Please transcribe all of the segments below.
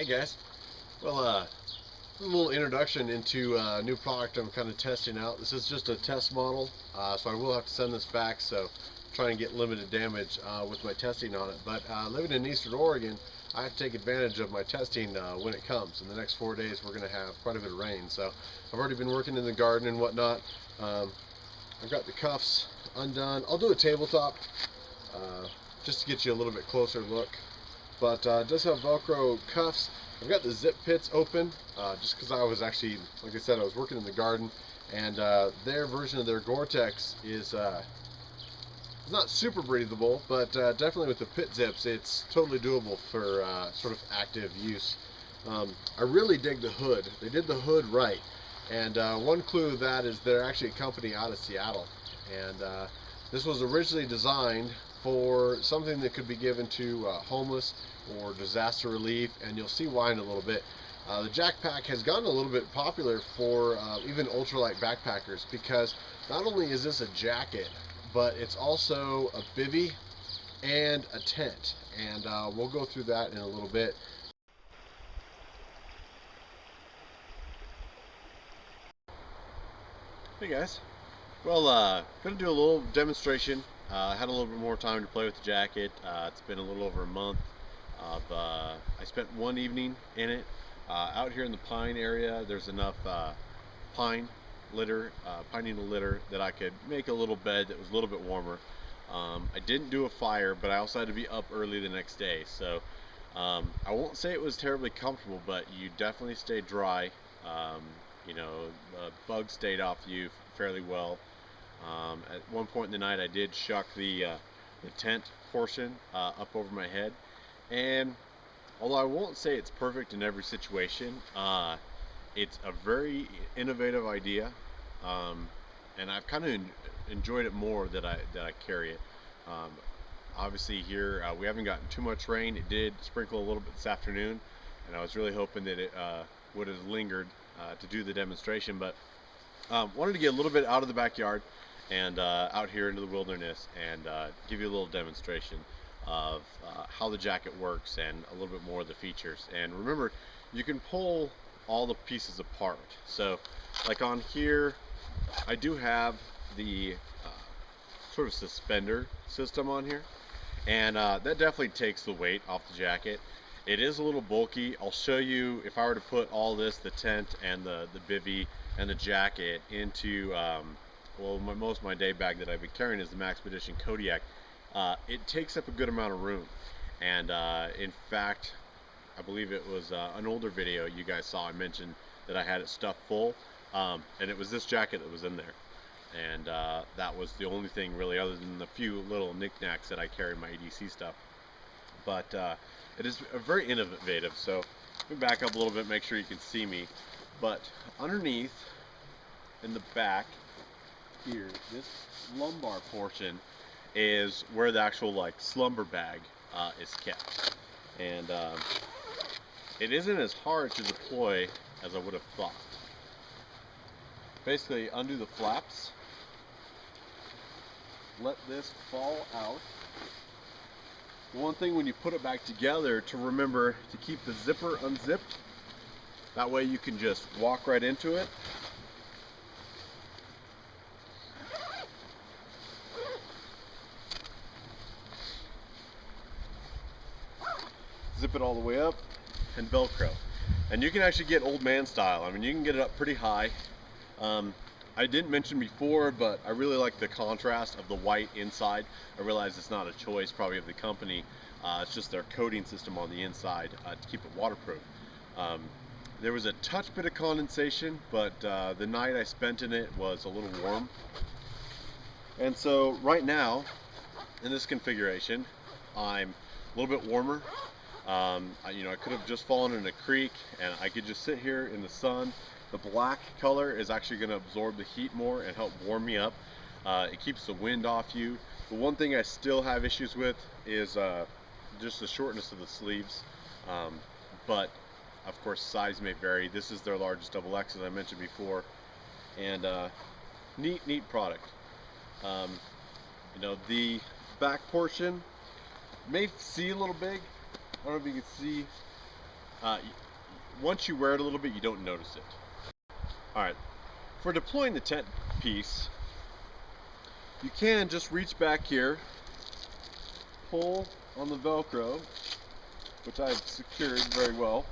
Hey guys. Well, a little introduction into a new product I'm kind of testing out. This is just a test model, so I will have to send this back. So try and get limited damage with my testing on it. But living in Eastern Oregon, I have to take advantage of my testing when it comes. In the next 4 days, we're going to have quite a bit of rain. So I've already been working in the garden and whatnot. I've got the cuffs undone. I'll do a tabletop just to get you a little bit closer look. But it does have Velcro cuffs. I've got the zip pits open just because I was actually, like I said, I was working in the garden, and their version of their Gore-Tex is it's not super breathable, but definitely with the pit zips, it's totally doable for sort of active use. I really dig the hood. They did the hood right, and one clue of that is they're actually a company out of Seattle, and this was originally designed for something that could be given to homeless or disaster relief, and you'll see why in a little bit. The Jakpak has gotten a little bit popular for even ultralight backpackers because not only is this a jacket, but it's also a bivvy and a tent, and we'll go through that in a little bit. Hey guys. Well, gonna do a little demonstration. Had a little bit more time to play with the jacket. It's been a little over a month. I spent one evening in it. Out here in the pine area, there's enough pine litter, pine needle litter, that I could make a little bed that was a little bit warmer. I didn't do a fire, but I also had to be up early the next day, so I won't say it was terribly comfortable, but you definitely stayed dry. Um, the bugs stayed off you fairly well. At one point in the night, I did shuck the tent portion up over my head, and although I won't say it's perfect in every situation, it's a very innovative idea, um, and I've kind of enjoyed it more that I carry it. Um, Obviously, here we haven't gotten too much rain. It did sprinkle a little bit this afternoon, and I was really hoping that it would have lingered to do the demonstration, but wanted to get a little bit out of the backyard and out here into the wilderness and give you a little demonstration of how the jacket works and a little bit more of the features. And remember, you can pull all the pieces apart. So like on here, I do have the sort of suspender system on here, and that definitely takes the weight off the jacket. It is a little bulky. I'll show you if I were to put all this, the tent and the bivvy and the jacket, into most of my day bag that I've been carrying is the Maxpedition Kodiak. It takes up a good amount of room, and in fact, I believe it was an older video you guys saw, I mentioned that I had it stuffed full, and it was this jacket that was in there, and that was the only thing really, other than the few little knickknacks that I carry in my EDC stuff. But it is very innovative. So let me back up a little bit, make sure you can see me. But underneath, in the back here, this lumbar portion is where the actual slumber bag is kept, and it isn't as hard to deploy as I would have thought. Basically, undo the flaps, let this fall out. One thing when you put it back together, to remember to keep the zipper unzipped. That way you can just walk right into it. Zip it all the way up and Velcro. And you can actually get old man style. I mean, you can get it up pretty high. I didn't mention before, but I really like the contrast of the white inside. I realize it's not a choice probably of the company. It's just their coating system on the inside to keep it waterproof. There was a touch bit of condensation, but the night I spent in it was a little warm. And so right now, in this configuration, I'm a little bit warmer. I could have just fallen in a creek, and I could just sit here in the sun. The black color is actually going to absorb the heat more and help warm me up. It keeps the wind off you. The one thing I still have issues with is just the shortness of the sleeves. But of course, size may vary. This is their largest XX, as I mentioned before, and neat product. The back portion may see a little big. I don't know if you can see once you wear it a little bit, you don't notice it. Alright, for deploying the tent piece, you can just reach back here, pull on the Velcro, which I've secured very well,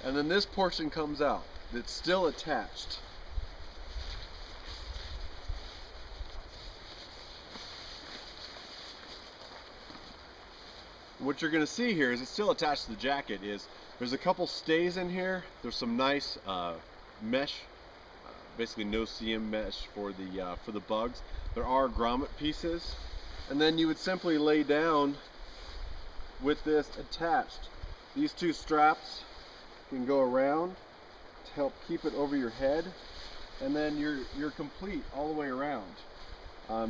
and then this portion comes out. It's still attached. What you're going to see here is it's still attached to the jacket. There's a couple stays in here. There's some nice mesh, basically no CM mesh for the bugs. There are grommet pieces, and then you would simply lay down with this attached. These two straps can go around to help keep it over your head, and then you're complete all the way around.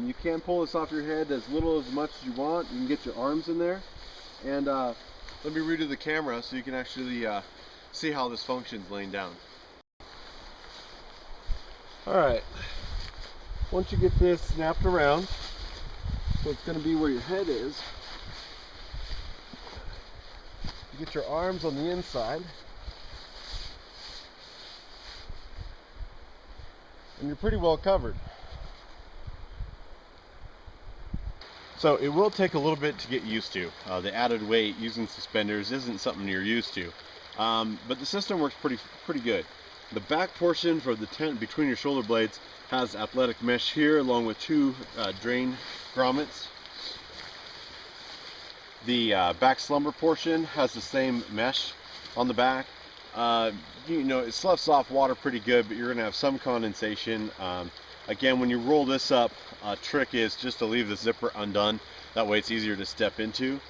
You can pull this off your head as much as you want. You can get your arms in there. And let me redo the camera so you can actually see how this functions laying down. Alright, once you get this snapped around, so it's going to be where your head is, you get your arms on the inside, and you're pretty well covered. So it will take a little bit to get used to. The added weight using suspenders isn't something you're used to, but the system works pretty good. The back portion for the tent between your shoulder blades has athletic mesh here, along with two drain grommets. The back slumber portion has the same mesh on the back. You know, it sloughs off water pretty good, but you're going to have some condensation. Again, when you roll this up, trick is just to leave the zipper undone. That way it's easier to step into.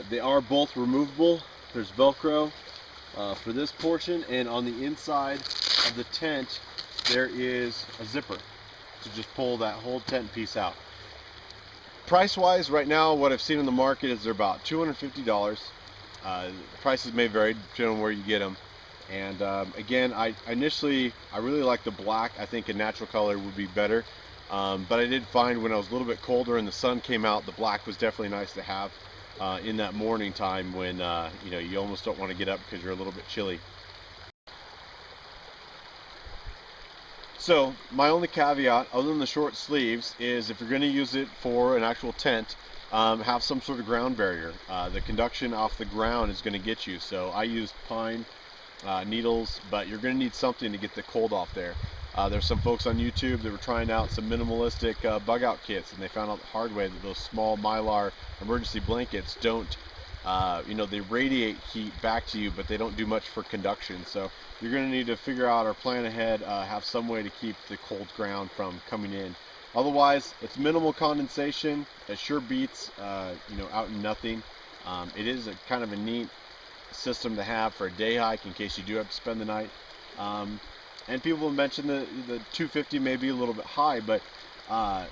They are both removable. There's Velcro for this portion, and on the inside of the tent there is a zipper to just pull that whole tent piece out. Price wise, right now what I've seen in the market is they're about $250. Prices may vary depending on where you get them. And again, I really like the black. I think a natural color would be better, but I did find when I was a little bit colder and the sun came out, the black was definitely nice to have in that morning time when you know, you almost don't want to get up because you're a little bit chilly. So my only caveat, other than the short sleeves, is if you're going to use it for an actual tent, have some sort of ground barrier. The conduction off the ground is going to get you. So I used pine needles, but you're going to need something to get the cold off there. There's some folks on YouTube that were trying out some minimalistic bug out kits, and they found out the hard way that those small Mylar emergency blankets don't, you know, they radiate heat back to you, but they don't do much for conduction. So you're going to need to figure out or plan ahead, have some way to keep the cold ground from coming in. Otherwise, it's minimal condensation. It sure beats, you know, out in nothing. It is a kind of a neat system to have for a day hike in case you do have to spend the night. And people have mentioned the $250 may be a little bit high, but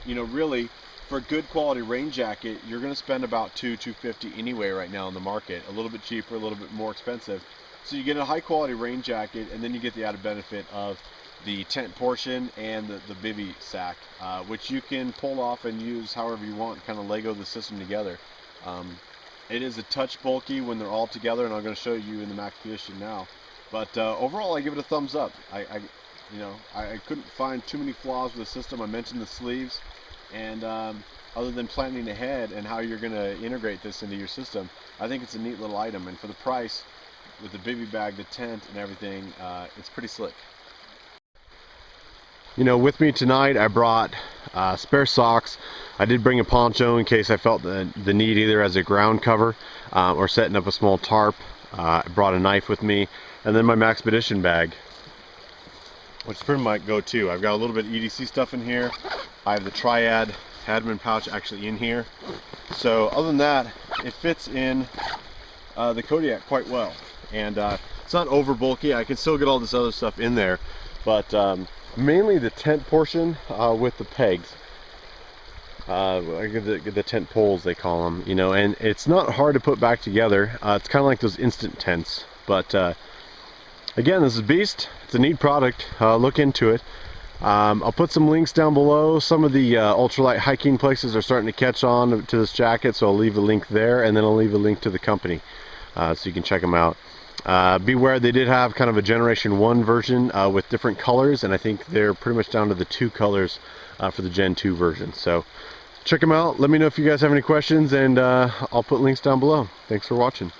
you know, really for a good quality rain jacket, you're going to spend about $250 anyway right now in the market. A little bit cheaper, a little bit more expensive. So you get a high quality rain jacket, and then you get the added benefit of the tent portion and the bivvy sack, which you can pull off and use however you want, kind of Lego the system together. It is a touch bulky when they're all together, and I'm going to show you in the max condition now. But overall, I give it a thumbs up. You know, I couldn't find too many flaws with the system. I mentioned the sleeves, and other than planning ahead and how you're going to integrate this into your system, I think it's a neat little item. And for the price, with the bivvy bag, the tent, and everything, it's pretty slick. You know, with me tonight, I brought spare socks. I did bring a poncho in case I felt the need either as a ground cover or setting up a small tarp. I brought a knife with me, and then my Maxpedition bag, which is pretty much my go-to. I've got a little bit of EDC stuff in here. I have the Triad Hadman pouch actually in here. So other than that, it fits in the Kodiak quite well. And it's not over bulky. I can still get all this other stuff in there, but mainly the tent portion with the pegs. The tent poles, they call them, you know, and it's not hard to put back together. It's kind of like those instant tents, but again, this is Beast. It's a neat product. Look into it. I'll put some links down below. Some of the ultralight hiking places are starting to catch on to this jacket, so I'll leave a link there, and then I'll leave a link to the company so you can check them out. Beware, they did have kind of a Generation 1 version with different colors, and I think they're pretty much down to the 2 colors for the Gen 2 version. So check them out. Let me know if you guys have any questions, and I'll put links down below. Thanks for watching.